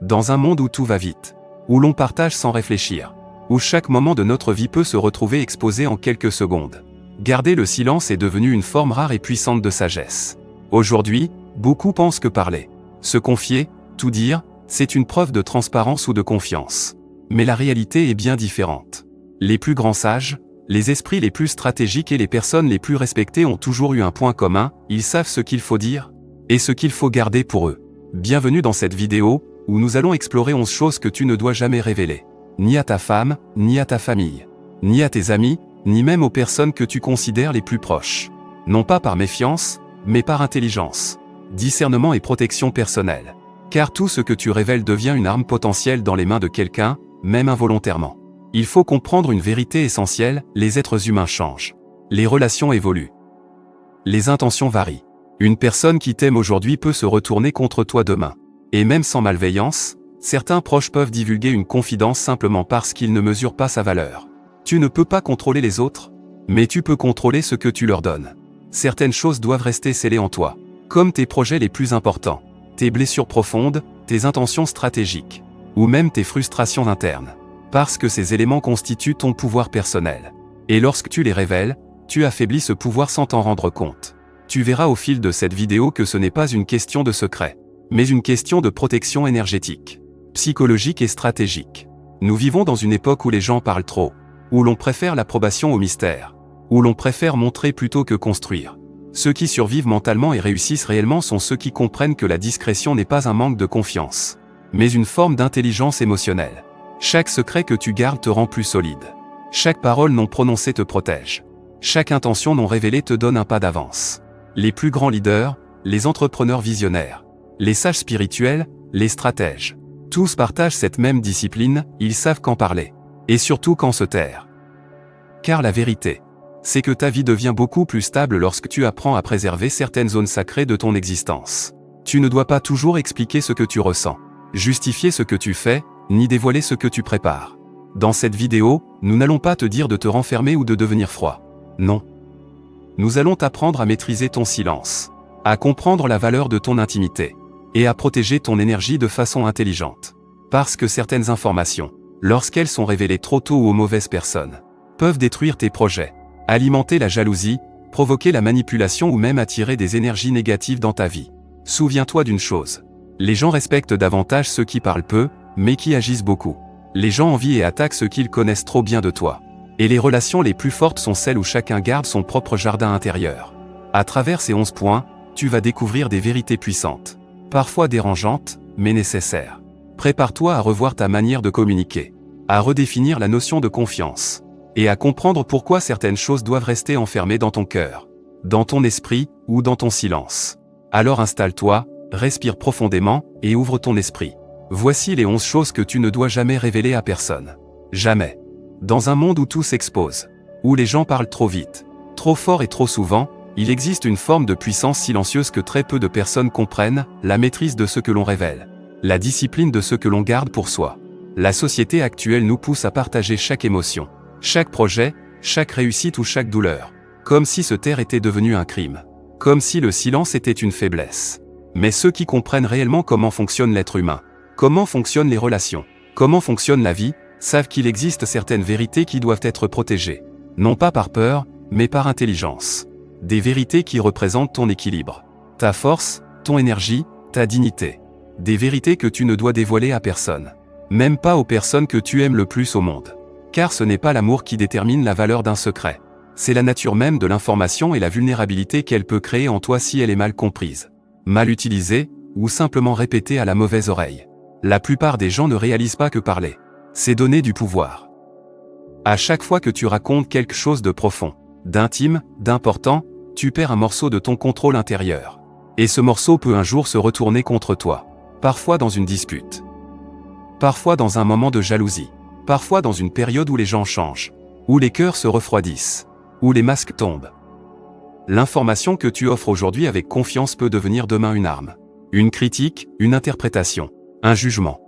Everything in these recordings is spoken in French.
Dans un monde où tout va vite, où l'on partage sans réfléchir, où chaque moment de notre vie peut se retrouver exposé en quelques secondes, garder le silence est devenu une forme rare et puissante de sagesse. Aujourd'hui, beaucoup pensent que parler, se confier, tout dire, c'est une preuve de transparence ou de confiance. Mais la réalité est bien différente. Les plus grands sages, les esprits les plus stratégiques et les personnes les plus respectées ont toujours eu un point commun, ils savent ce qu'il faut dire et ce qu'il faut garder pour eux. Bienvenue dans cette vidéo, où nous allons explorer 11 choses que tu ne dois jamais révéler. Ni à ta femme, ni à ta famille, ni à tes amis, ni même aux personnes que tu considères les plus proches. Non pas par méfiance, mais par intelligence, discernement et protection personnelle. Car tout ce que tu révèles devient une arme potentielle dans les mains de quelqu'un, même involontairement. Il faut comprendre une vérité essentielle, les êtres humains changent. Les relations évoluent. Les intentions varient. Une personne qui t'aime aujourd'hui peut se retourner contre toi demain. Et même sans malveillance, certains proches peuvent divulguer une confidence simplement parce qu'ils ne mesurent pas sa valeur. Tu ne peux pas contrôler les autres, mais tu peux contrôler ce que tu leur donnes. Certaines choses doivent rester scellées en toi, comme tes projets les plus importants, tes blessures profondes, tes intentions stratégiques, ou même tes frustrations internes, parce que ces éléments constituent ton pouvoir personnel. Et lorsque tu les révèles, tu affaiblis ce pouvoir sans t'en rendre compte. Tu verras au fil de cette vidéo que ce n'est pas une question de secret, mais une question de protection énergétique, psychologique et stratégique. Nous vivons dans une époque où les gens parlent trop, où l'on préfère l'approbation au mystère, où l'on préfère montrer plutôt que construire. Ceux qui survivent mentalement et réussissent réellement sont ceux qui comprennent que la discrétion n'est pas un manque de confiance, mais une forme d'intelligence émotionnelle. Chaque secret que tu gardes te rend plus solide. Chaque parole non prononcée te protège. Chaque intention non révélée te donne un pas d'avance. Les plus grands leaders, les entrepreneurs visionnaires, les sages spirituels, les stratèges, tous partagent cette même discipline, ils savent quand parler, et surtout quand se taire. Car la vérité, c'est que ta vie devient beaucoup plus stable lorsque tu apprends à préserver certaines zones sacrées de ton existence. Tu ne dois pas toujours expliquer ce que tu ressens, justifier ce que tu fais, ni dévoiler ce que tu prépares. Dans cette vidéo, nous n'allons pas te dire de te renfermer ou de devenir froid. Non. Nous allons t'apprendre à maîtriser ton silence, à comprendre la valeur de ton intimité, et à protéger ton énergie de façon intelligente. Parce que certaines informations, lorsqu'elles sont révélées trop tôt ou aux mauvaises personnes, peuvent détruire tes projets, alimenter la jalousie, provoquer la manipulation ou même attirer des énergies négatives dans ta vie. Souviens-toi d'une chose. Les gens respectent davantage ceux qui parlent peu, mais qui agissent beaucoup. Les gens envient et attaquent ceux qu'ils connaissent trop bien de toi. Et les relations les plus fortes sont celles où chacun garde son propre jardin intérieur. À travers ces 11 points, tu vas découvrir des vérités puissantes, parfois dérangeantes, mais nécessaires. Prépare-toi à revoir ta manière de communiquer, à redéfinir la notion de confiance, et à comprendre pourquoi certaines choses doivent rester enfermées dans ton cœur, dans ton esprit ou dans ton silence. Alors installe-toi, respire profondément et ouvre ton esprit. Voici les 11 choses que tu ne dois jamais révéler à personne. Jamais. Dans un monde où tout s'expose, où les gens parlent trop vite, trop fort et trop souvent, il existe une forme de puissance silencieuse que très peu de personnes comprennent, la maîtrise de ce que l'on révèle, la discipline de ce que l'on garde pour soi. La société actuelle nous pousse à partager chaque émotion, chaque projet, chaque réussite ou chaque douleur, comme si se taire était devenu un crime, comme si le silence était une faiblesse. Mais ceux qui comprennent réellement comment fonctionne l'être humain, comment fonctionnent les relations, comment fonctionne la vie, savent qu'il existe certaines vérités qui doivent être protégées, non pas par peur, mais par intelligence. Des vérités qui représentent ton équilibre, ta force, ton énergie, ta dignité. Des vérités que tu ne dois dévoiler à personne, même pas aux personnes que tu aimes le plus au monde. Car ce n'est pas l'amour qui détermine la valeur d'un secret. C'est la nature même de l'information et la vulnérabilité qu'elle peut créer en toi si elle est mal comprise, mal utilisée, ou simplement répétée à la mauvaise oreille. La plupart des gens ne réalisent pas que parler, c'est donner du pouvoir. À chaque fois que tu racontes quelque chose de profond, d'intime, d'important, tu perds un morceau de ton contrôle intérieur. Et ce morceau peut un jour se retourner contre toi. Parfois dans une dispute. Parfois dans un moment de jalousie. Parfois dans une période où les gens changent. Où les cœurs se refroidissent. Où les masques tombent. L'information que tu offres aujourd'hui avec confiance peut devenir demain une arme. Une critique, une interprétation, un jugement.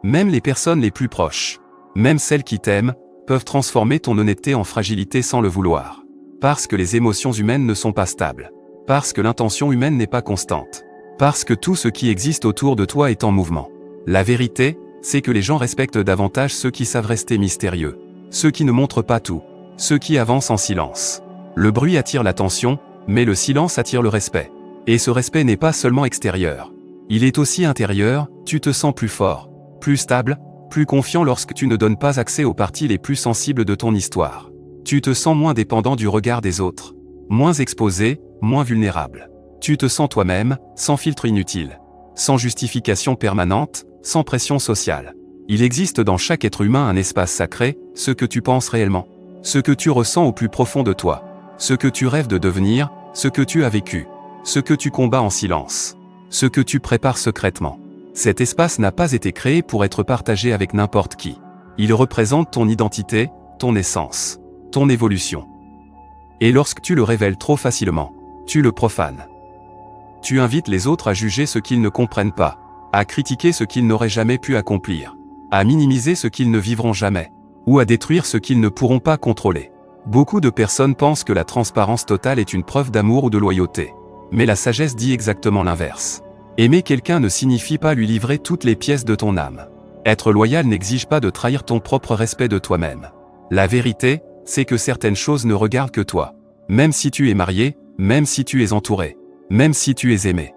Même les personnes les plus proches, même celles qui t'aiment, peuvent transformer ton honnêteté en fragilité sans le vouloir. Parce que les émotions humaines ne sont pas stables. Parce que l'intention humaine n'est pas constante. Parce que tout ce qui existe autour de toi est en mouvement. La vérité, c'est que les gens respectent davantage ceux qui savent rester mystérieux, ceux qui ne montrent pas tout, ceux qui avancent en silence. Le bruit attire l'attention, mais le silence attire le respect. Et ce respect n'est pas seulement extérieur. Il est aussi intérieur, tu te sens plus fort, plus stable, plus confiant lorsque tu ne donnes pas accès aux parties les plus sensibles de ton histoire. Tu te sens moins dépendant du regard des autres, moins exposé, moins vulnérable. Tu te sens toi-même, sans filtre inutile, sans justification permanente, sans pression sociale. Il existe dans chaque être humain un espace sacré, ce que tu penses réellement, ce que tu ressens au plus profond de toi, ce que tu rêves de devenir, ce que tu as vécu, ce que tu combats en silence, ce que tu prépares secrètement. Cet espace n'a pas été créé pour être partagé avec n'importe qui. Il représente ton identité, ton essence, ton évolution. Et lorsque tu le révèles trop facilement, tu le profanes. Tu invites les autres à juger ce qu'ils ne comprennent pas, à critiquer ce qu'ils n'auraient jamais pu accomplir, à minimiser ce qu'ils ne vivront jamais, ou à détruire ce qu'ils ne pourront pas contrôler. Beaucoup de personnes pensent que la transparence totale est une preuve d'amour ou de loyauté. Mais la sagesse dit exactement l'inverse. Aimer quelqu'un ne signifie pas lui livrer toutes les pièces de ton âme. Être loyal n'exige pas de trahir ton propre respect de toi-même. La vérité, c'est que certaines choses ne regardent que toi. Même si tu es marié, même si tu es entouré, même si tu es aimé.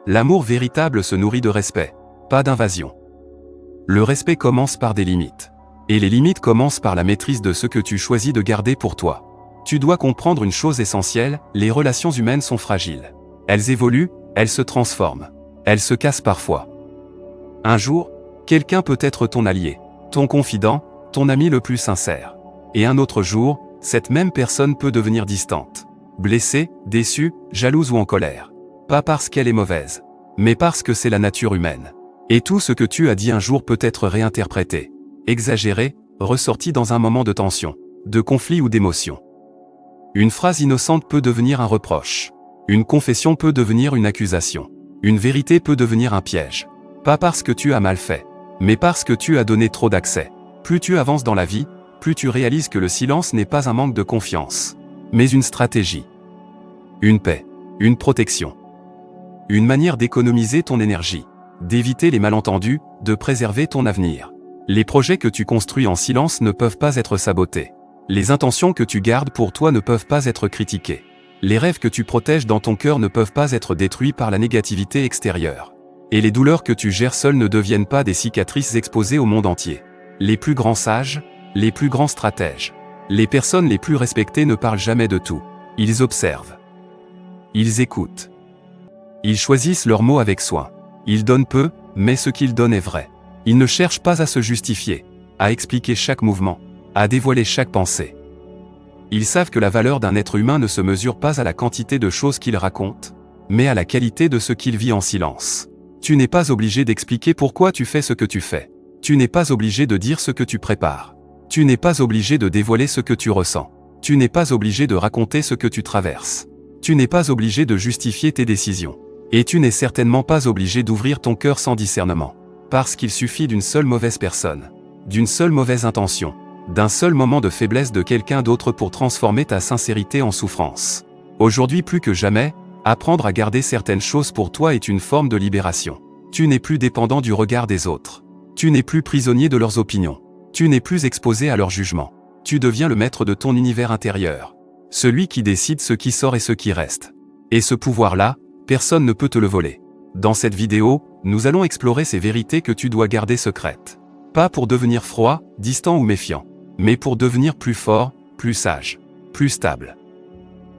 L'amour véritable se nourrit de respect, pas d'invasion. Le respect commence par des limites. Et les limites commencent par la maîtrise de ce que tu choisis de garder pour toi. Tu dois comprendre une chose essentielle, les relations humaines sont fragiles. Elles évoluent, elles se transforment. Elles se cassent parfois. Un jour, quelqu'un peut être ton allié, ton confident, ton ami le plus sincère. Et un autre jour, cette même personne peut devenir distante, blessée, déçue, jalouse ou en colère. Pas parce qu'elle est mauvaise, mais parce que c'est la nature humaine. Et tout ce que tu as dit un jour peut être réinterprété, exagéré, ressorti dans un moment de tension, de conflit ou d'émotion. Une phrase innocente peut devenir un reproche. Une confession peut devenir une accusation. Une vérité peut devenir un piège. Pas parce que tu as mal fait, mais parce que tu as donné trop d'accès. Plus tu avances dans la vie, plus tu réalises que le silence n'est pas un manque de confiance, mais une stratégie. Une paix, une protection. Une manière d'économiser ton énergie, d'éviter les malentendus, de préserver ton avenir. Les projets que tu construis en silence ne peuvent pas être sabotés. Les intentions que tu gardes pour toi ne peuvent pas être critiquées. Les rêves que tu protèges dans ton cœur ne peuvent pas être détruits par la négativité extérieure. Et les douleurs que tu gères seul ne deviennent pas des cicatrices exposées au monde entier. Les plus grands sages, les plus grands stratèges, les personnes les plus respectées ne parlent jamais de tout. Ils observent. Ils écoutent. Ils choisissent leurs mots avec soin. Ils donnent peu, mais ce qu'ils donnent est vrai. Ils ne cherchent pas à se justifier, à expliquer chaque mouvement, à dévoiler chaque pensée. Ils savent que la valeur d'un être humain ne se mesure pas à la quantité de choses qu'il raconte, mais à la qualité de ce qu'il vit en silence. Tu n'es pas obligé d'expliquer pourquoi tu fais ce que tu fais. Tu n'es pas obligé de dire ce que tu prépares. Tu n'es pas obligé de dévoiler ce que tu ressens. Tu n'es pas obligé de raconter ce que tu traverses. Tu n'es pas obligé de justifier tes décisions. Et tu n'es certainement pas obligé d'ouvrir ton cœur sans discernement. Parce qu'il suffit d'une seule mauvaise personne, d'une seule mauvaise intention, d'un seul moment de faiblesse de quelqu'un d'autre pour transformer ta sincérité en souffrance. Aujourd'hui plus que jamais, apprendre à garder certaines choses pour toi est une forme de libération. Tu n'es plus dépendant du regard des autres. Tu n'es plus prisonnier de leurs opinions. Tu n'es plus exposé à leur jugement. Tu deviens le maître de ton univers intérieur. Celui qui décide ce qui sort et ce qui reste. Et ce pouvoir-là, personne ne peut te le voler. Dans cette vidéo, nous allons explorer ces vérités que tu dois garder secrètes. Pas pour devenir froid, distant ou méfiant, mais pour devenir plus fort, plus sage, plus stable.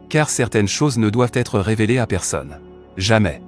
Car certaines choses ne doivent être révélées à personne. Jamais.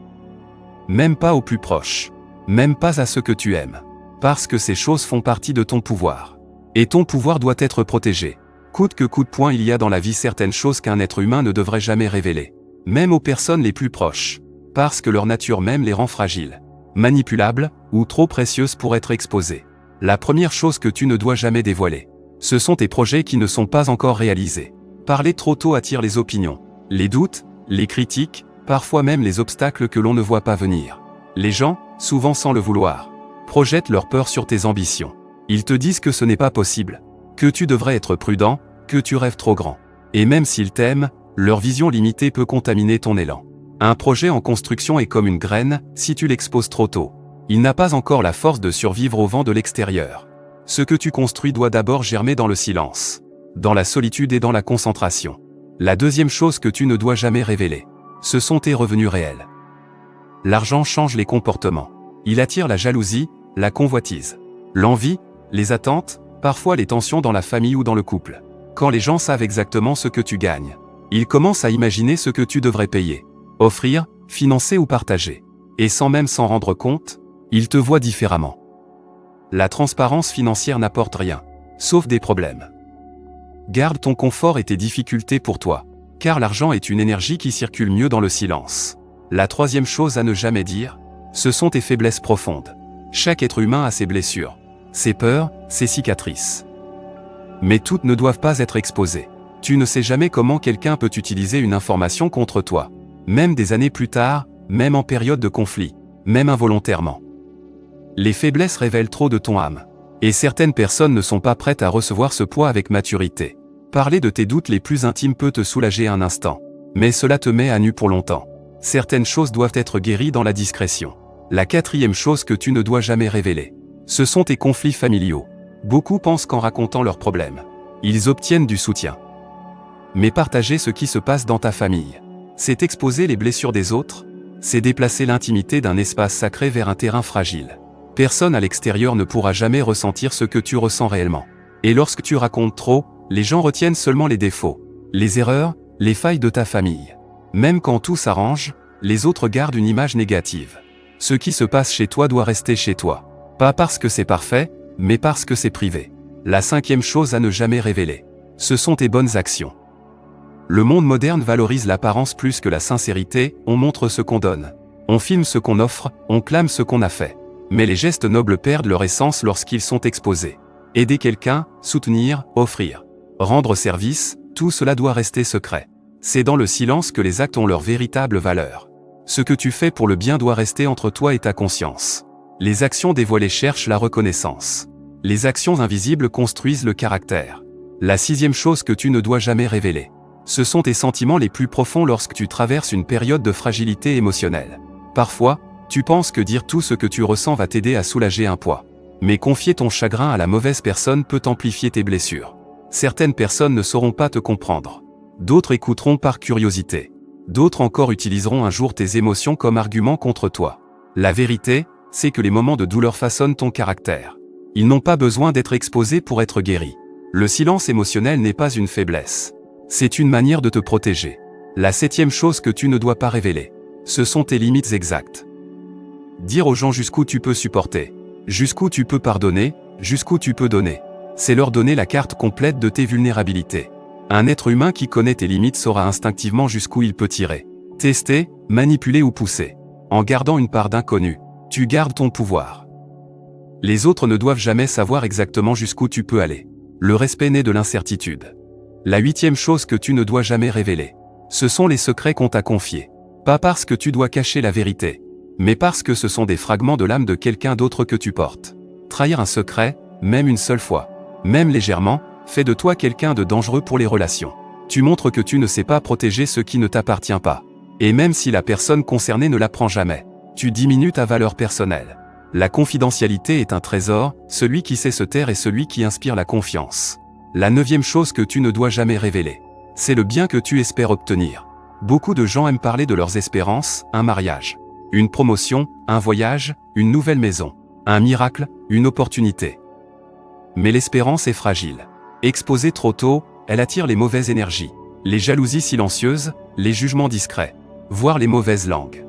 Même pas aux plus proches. Même pas à ceux que tu aimes. Parce que ces choses font partie de ton pouvoir. Et ton pouvoir doit être protégé. Coûte que coûte point, il y a dans la vie certaines choses qu'un être humain ne devrait jamais révéler. Même aux personnes les plus proches. Parce que leur nature même les rend fragiles, manipulables, ou trop précieuses pour être exposées. La première chose que tu ne dois jamais dévoiler, ce sont tes projets qui ne sont pas encore réalisés. Parler trop tôt attire les opinions, les doutes, les critiques, parfois même les obstacles que l'on ne voit pas venir. Les gens, souvent sans le vouloir, projettent leur peur sur tes ambitions. Ils te disent que ce n'est pas possible, que tu devrais être prudent, que tu rêves trop grand. Et même s'ils t'aiment, leur vision limitée peut contaminer ton élan. Un projet en construction est comme une graine, si tu l'exposes trop tôt, Il n'a pas encore la force de survivre au vent de l'extérieur. Ce que tu construis doit d'abord germer dans le silence, dans la solitude et dans la concentration. La deuxième chose que tu ne dois jamais révéler, ce sont tes revenus réels. L'argent change les comportements. Il attire la jalousie, la convoitise, l'envie, les attentes, parfois les tensions dans la famille ou dans le couple. Quand les gens savent exactement ce que tu gagnes, ils commencent à imaginer ce que tu devrais payer, offrir, financer ou partager. Et sans même s'en rendre compte, ils te voient différemment. La transparence financière n'apporte rien, sauf des problèmes. Garde ton confort et tes difficultés pour toi, car l'argent est une énergie qui circule mieux dans le silence. La troisième chose à ne jamais dire, ce sont tes faiblesses profondes. Chaque être humain a ses blessures, ses peurs, ses cicatrices. Mais toutes ne doivent pas être exposées. Tu ne sais jamais comment quelqu'un peut utiliser une information contre toi, même des années plus tard, même en période de conflit, même involontairement. Les faiblesses révèlent trop de ton âme. Et certaines personnes ne sont pas prêtes à recevoir ce poids avec maturité. Parler de tes doutes les plus intimes peut te soulager un instant, mais cela te met à nu pour longtemps. Certaines choses doivent être guéries dans la discrétion. La quatrième chose que tu ne dois jamais révéler, ce sont tes conflits familiaux. Beaucoup pensent qu'en racontant leurs problèmes, ils obtiennent du soutien. Mais partager ce qui se passe dans ta famille, c'est exposer les blessures des autres, c'est déplacer l'intimité d'un espace sacré vers un terrain fragile. Personne à l'extérieur ne pourra jamais ressentir ce que tu ressens réellement. Et lorsque tu racontes trop, les gens retiennent seulement les défauts, les erreurs, les failles de ta famille. Même quand tout s'arrange, les autres gardent une image négative. Ce qui se passe chez toi doit rester chez toi. Pas parce que c'est parfait, mais parce que c'est privé. La cinquième chose à ne jamais révéler, ce sont tes bonnes actions. Le monde moderne valorise l'apparence plus que la sincérité, on montre ce qu'on donne. On filme ce qu'on offre, on clame ce qu'on a fait. Mais les gestes nobles perdent leur essence lorsqu'ils sont exposés. Aider quelqu'un, soutenir, offrir, rendre service, tout cela doit rester secret. C'est dans le silence que les actes ont leur véritable valeur. Ce que tu fais pour le bien doit rester entre toi et ta conscience. Les actions dévoilées cherchent la reconnaissance. Les actions invisibles construisent le caractère. La sixième chose que tu ne dois jamais révéler, ce sont tes sentiments les plus profonds lorsque tu traverses une période de fragilité émotionnelle. Parfois, tu penses que dire tout ce que tu ressens va t'aider à soulager un poids. Mais confier ton chagrin à la mauvaise personne peut amplifier tes blessures. Certaines personnes ne sauront pas te comprendre. D'autres écouteront par curiosité. D'autres encore utiliseront un jour tes émotions comme argument contre toi. La vérité, c'est que les moments de douleur façonnent ton caractère. Ils n'ont pas besoin d'être exposés pour être guéris. Le silence émotionnel n'est pas une faiblesse. C'est une manière de te protéger. La septième chose que tu ne dois pas révéler, ce sont tes limites exactes. Dire aux gens jusqu'où tu peux supporter, jusqu'où tu peux pardonner, jusqu'où tu peux donner. C'est leur donner la carte complète de tes vulnérabilités. Un être humain qui connaît tes limites saura instinctivement jusqu'où il peut tirer, tester, manipuler ou pousser. En gardant une part d'inconnu, tu gardes ton pouvoir. Les autres ne doivent jamais savoir exactement jusqu'où tu peux aller. Le respect naît de l'incertitude. La huitième chose que tu ne dois jamais révéler, ce sont les secrets qu'on t'a confiés. Pas parce que tu dois cacher la vérité, mais parce que ce sont des fragments de l'âme de quelqu'un d'autre que tu portes. Trahir un secret, même une seule fois, même légèrement, fait de toi quelqu'un de dangereux pour les relations. Tu montres que tu ne sais pas protéger ce qui ne t'appartient pas. Et même si la personne concernée ne l'apprend jamais, tu diminues ta valeur personnelle. La confidentialité est un trésor, celui qui sait se taire est celui qui inspire la confiance. La neuvième chose que tu ne dois jamais révéler, c'est le bien que tu espères obtenir. Beaucoup de gens aiment parler de leurs espérances, un mariage, une promotion, un voyage, une nouvelle maison, un miracle, une opportunité. Mais l'espérance est fragile. Exposée trop tôt, elle attire les mauvaises énergies, les jalousies silencieuses, les jugements discrets, voire les mauvaises langues.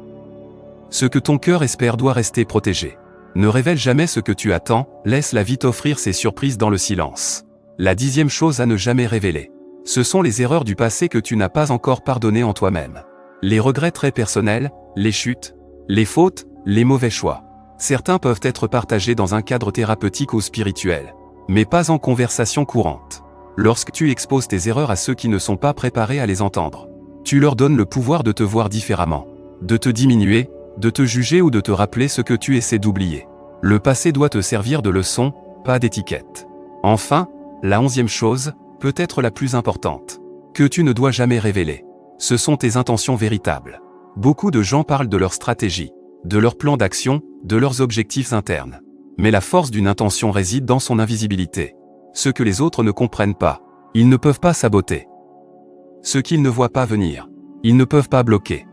Ce que ton cœur espère doit rester protégé. Ne révèle jamais ce que tu attends, laisse la vie t'offrir ses surprises dans le silence. La dixième chose à ne jamais révéler, ce sont les erreurs du passé que tu n'as pas encore pardonnées en toi-même. Les regrets très personnels, les chutes, les fautes, les mauvais choix. Certains peuvent être partagés dans un cadre thérapeutique ou spirituel, mais pas en conversation courante. Lorsque tu exposes tes erreurs à ceux qui ne sont pas préparés à les entendre, tu leur donnes le pouvoir de te voir différemment, de te diminuer, de te juger ou de te rappeler ce que tu essaies d'oublier. Le passé doit te servir de leçon, pas d'étiquette. Enfin, la 11e chose, peut-être la plus importante, que tu ne dois jamais révéler, ce sont tes intentions véritables. Beaucoup de gens parlent de leur stratégie, de leurs plans d'action, de leurs objectifs internes. Mais la force d'une intention réside dans son invisibilité. Ce que les autres ne comprennent pas, ils ne peuvent pas saboter. Ce qu'ils ne voient pas venir, ils ne peuvent pas bloquer.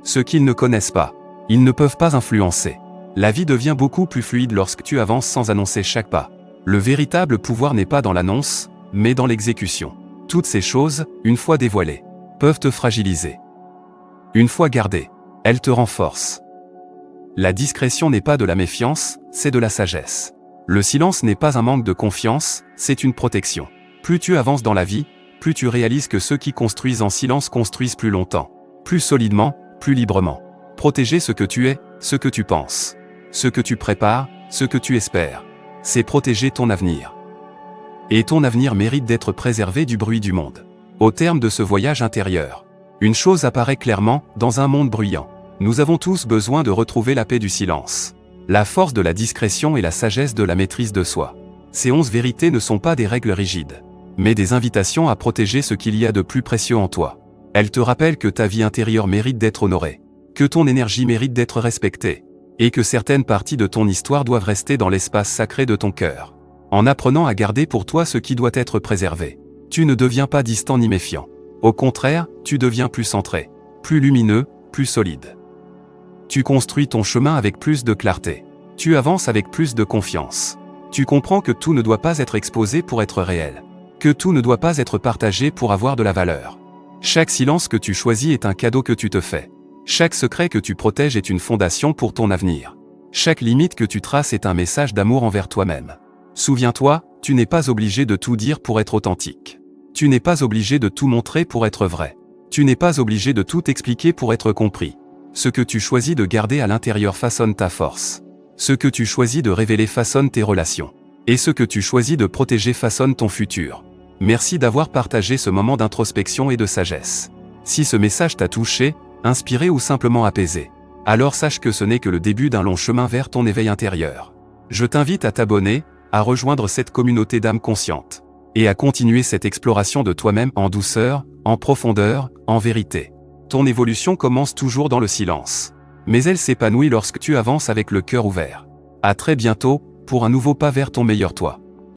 Ce qu'ils ne connaissent pas, ils ne peuvent pas influencer. La vie devient beaucoup plus fluide lorsque tu avances sans annoncer chaque pas. Le véritable pouvoir n'est pas dans l'annonce, mais dans l'exécution. Toutes ces choses, une fois dévoilées, peuvent te fragiliser. Une fois gardées, elles te renforcent. La discrétion n'est pas de la méfiance, c'est de la sagesse. Le silence n'est pas un manque de confiance, c'est une protection. Plus tu avances dans la vie, plus tu réalises que ceux qui construisent en silence construisent plus longtemps, plus solidement, plus librement. Protéger ce que tu es, ce que tu penses, ce que tu prépares, ce que tu espères, c'est protéger ton avenir. Et ton avenir mérite d'être préservé du bruit du monde. Au terme de ce voyage intérieur, une chose apparaît clairement, dans un monde bruyant. Nous avons tous besoin de retrouver la paix du silence, la force de la discrétion et la sagesse de la maîtrise de soi. Ces 11 vérités ne sont pas des règles rigides, mais des invitations à protéger ce qu'il y a de plus précieux en toi. Elles te rappellent que ta vie intérieure mérite d'être honorée, que ton énergie mérite d'être respectée, et que certaines parties de ton histoire doivent rester dans l'espace sacré de ton cœur. En apprenant à garder pour toi ce qui doit être préservé, tu ne deviens pas distant ni méfiant. Au contraire, tu deviens plus centré, plus lumineux, plus solide. Tu construis ton chemin avec plus de clarté. Tu avances avec plus de confiance. Tu comprends que tout ne doit pas être exposé pour être réel, que tout ne doit pas être partagé pour avoir de la valeur. Chaque silence que tu choisis est un cadeau que tu te fais. Chaque secret que tu protèges est une fondation pour ton avenir. Chaque limite que tu traces est un message d'amour envers toi-même. Souviens-toi, tu n'es pas obligé de tout dire pour être authentique. Tu n'es pas obligé de tout montrer pour être vrai. Tu n'es pas obligé de tout expliquer pour être compris. Ce que tu choisis de garder à l'intérieur façonne ta force. Ce que tu choisis de révéler façonne tes relations. Et ce que tu choisis de protéger façonne ton futur. Merci d'avoir partagé ce moment d'introspection et de sagesse. Si ce message t'a touché, inspiré ou simplement apaisé, alors sache que ce n'est que le début d'un long chemin vers ton éveil intérieur. Je t'invite à t'abonner, à rejoindre cette communauté d'âmes conscientes, et à continuer cette exploration de toi-même en douceur, en profondeur, en vérité. Ton évolution commence toujours dans le silence, mais elle s'épanouit lorsque tu avances avec le cœur ouvert. À très bientôt, pour un nouveau pas vers ton meilleur toi.